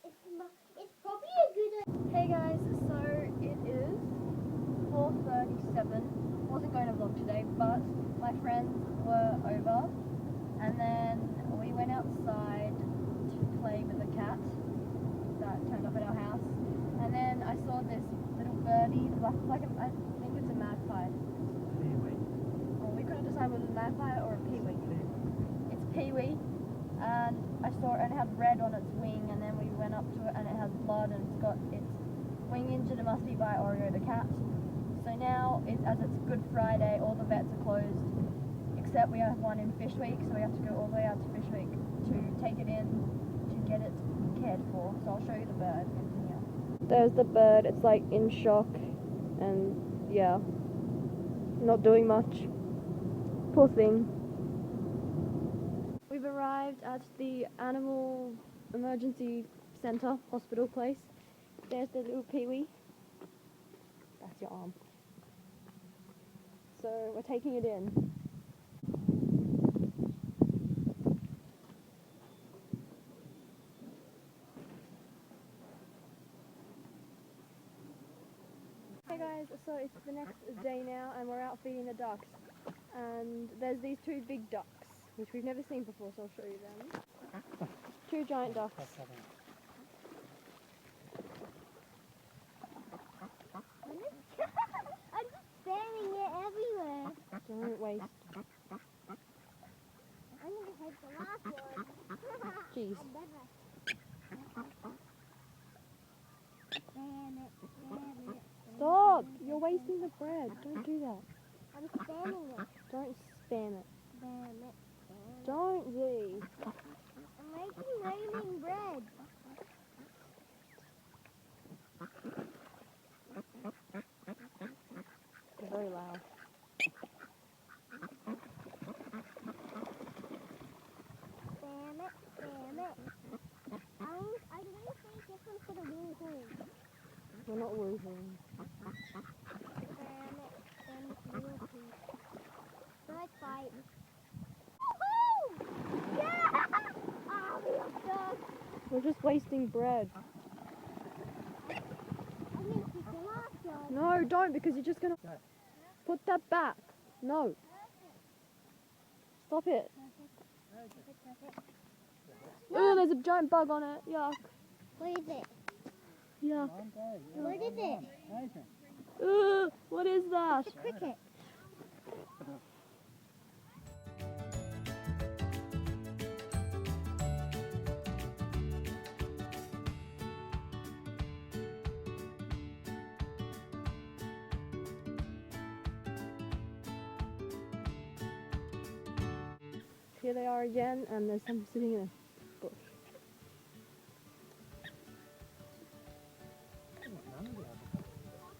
It's probably a good. Hey guys, so it is 4:37. Wasn't going to vlog today, but my friends were over, and then we went outside to play with a cat that turned up at our house. And then I saw this little birdie, I think it's a magpie. Well, we couldn't decide whether it was a magpie or a peewee. It's peewee, and I saw it and it had red on its wing, and then we went up to it and it has blood and it's got its wing injured. It must be by Oreo the cat. So now, as it's Good Friday, all the vets are closed, except we have one in Fish Week, so we have to go all the way out to Fish Week to take it in to get it cared for. So I'll show you the bird in here. There's the bird. It's like in shock, and yeah, not doing much. Poor thing. We've arrived at the animal emergency centre, hospital place. There's the little peewee. That's your arm. So we're taking it in. Hey guys, so it's the next day now and we're out feeding the ducks. And there's these two big ducks, which we've never seen before, so I'll show you them. Two giant ducks. I'm just spamming it everywhere. Don't waste. I'm gonna take the last one. Jeez. Spam it. Stop! You're wasting the bread. Don't do that. I'm spamming it. Don't spam it. Spam it. Don't, Z. I'm making raining bread. They're very loud. Spam it. I'm gonna say different for the woohoo. We're not losing. Spam it. Woohoo. Let's fight. Woohoo! Yeah! Oh, we are stuck. We're just wasting bread. I'm gonna keep the last one. No, don't, because you're just gonna put that back. No. Stop it. Oh, there's a giant bug on it. Yuck. What is it? Yuck. What is it? What is that? It's a cricket. Here they are again, and there's some sitting in a bush.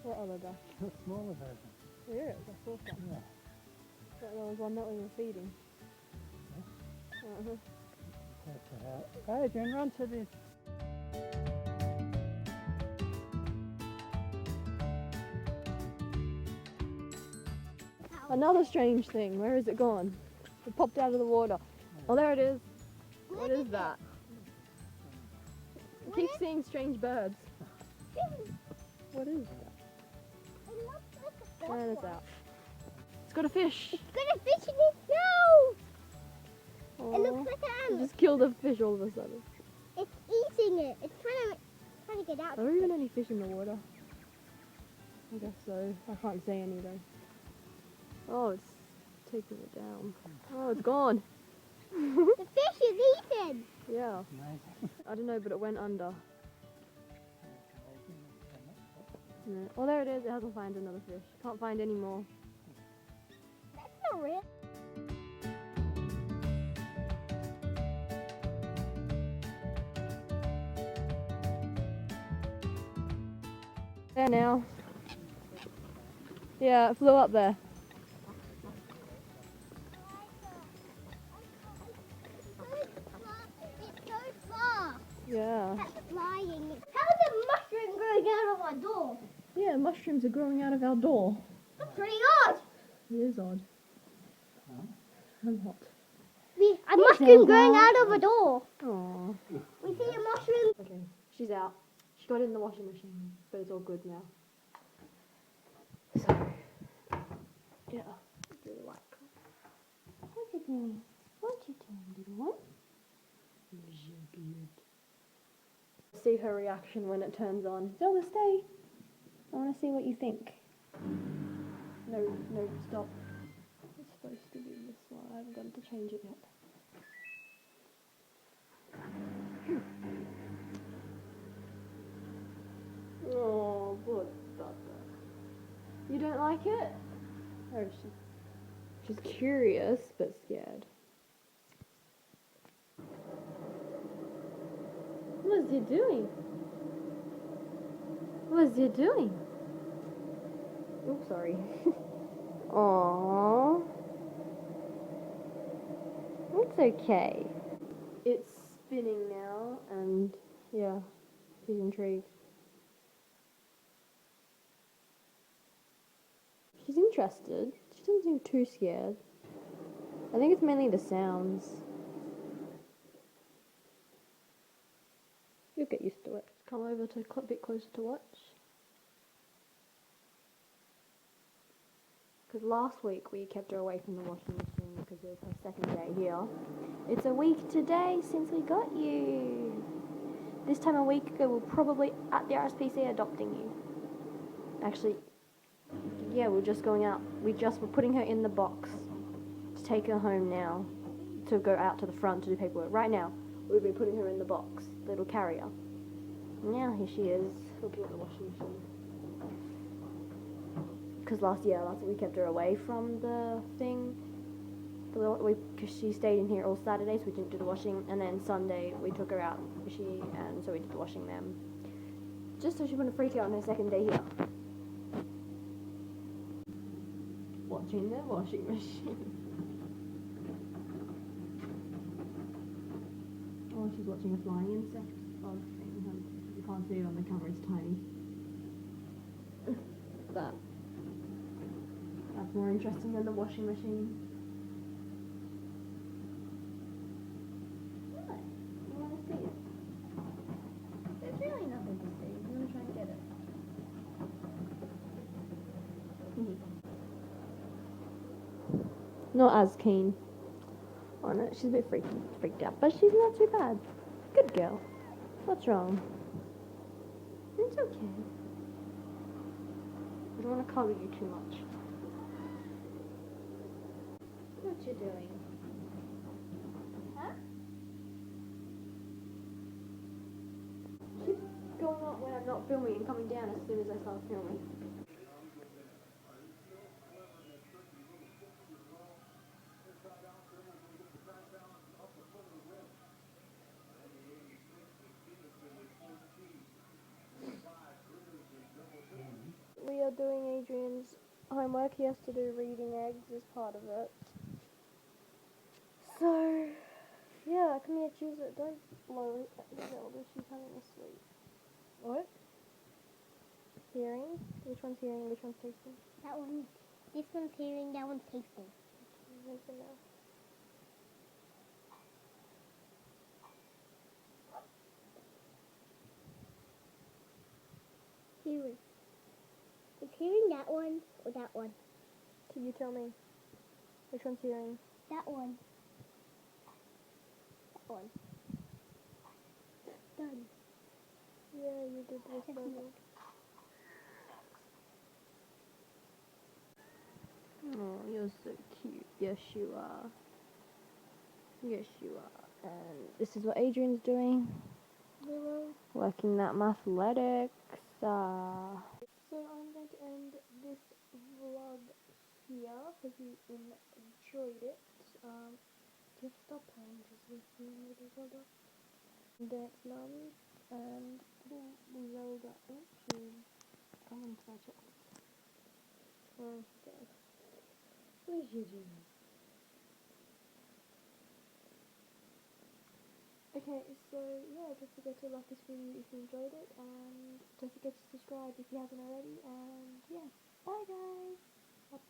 What other duck? The smaller version. Here, the fourth one. Yeah. There was one that we were feeding. Adrian, run to this. Another strange thing. Where is it gone? It popped out of the water. Oh, there it is. What is that? I keep seeing strange birds. What is that? It looks like a Where is duck. that? It's got a fish. It's got a fish in it. No! It looks like It just killed a fish all of a sudden. it's eating it. It's trying to get out. Are there even any fish in the water? I guess so. I can't see any though. Oh, it's taking it down. Oh, it's gone. The fish is eaten. Yeah. Amazing. I don't know, but it went under. Yeah. Oh, there it is. It hasn't found another fish. Can't find any more. That's not real. There now. Yeah, it flew up there. It's so far. Yeah. That's flying. How's a mushroom growing out of our door? Yeah, mushrooms are growing out of our door. That's pretty odd. It is odd. And what? A mushroom growing out of a door. Aww. We see a mushroom. Okay. She's out. She got it in the washing machine, but it's all good now. So, yeah. Do the white color. What you doing? What you doing, little one? See her reaction when it turns on. Zelda, stay. I want to see what you think. No, stop. It's supposed to be this one. I haven't got to change it yet. Oh, poor Tata. You don't like it? Or is she? She's curious but scared. What's he doing? What's he doing? Oh, sorry. Aww. It's okay. It's spinning now, and yeah, she's intrigued. She's interested. She doesn't seem too scared. I think it's mainly the sounds. You'll get used to it. Come over to a bit closer to watch. Because last week we kept her away from the washing machine because it was her second day here. It's a week today since we got you. This time a week ago we're probably at the RSPCA adopting you. Actually, yeah, we're just going out. We're putting her in the box to take her home now. To go out to the front to do paperwork. Right now, we've been putting her in the box, the little carrier. Now here she is, looking at the washing machine. Because last week we kept her away from the thing. Because she stayed in here all Saturday, so we didn't do the washing. And then Sunday we took her out, and so we did the washing then. Just so she wouldn't freak out on her second day here. Watching the washing machine. Oh, she's watching a flying insect. Oh, you can't see it on the camera, it's tiny. That's more interesting than the washing machine. What? You want to see it? There's really nothing to see. You want to try and get it? Not as keen on it. She's a bit freaked out, but she's not too bad. Good girl. What's wrong? It's okay. I don't want to cuddle you too much. What you doing? Huh? She's going up when I'm not filming and coming down as soon as I start filming. We are doing Adrian's homework. He has to do reading eggs as part of it. So, yeah, come here, choose it. Don't blow Zelda, she's having a sleep. What? Hearing? Which one's hearing, which one's tasting? That one. This one's hearing, that one's tasting. Listen now. Hearing. Is hearing that one or that one? So you tell me. Which one's hearing? That one. That one. Done. Yeah, you did this better. Oh, you're so cute. Yes, you are. Yes, you are. And this is what Adrian's doing. Working that mathletics. So I'm going to end this vlog here. Hope you enjoyed it. Just stop playing, just listening with Zelda. Dance mums and Zelda. Oh, she's coming to my chest. Okay. What are you doing? Okay, so yeah, don't forget to like this video if you enjoyed it, and don't forget to subscribe if you haven't already, and yeah, bye guys! Bye.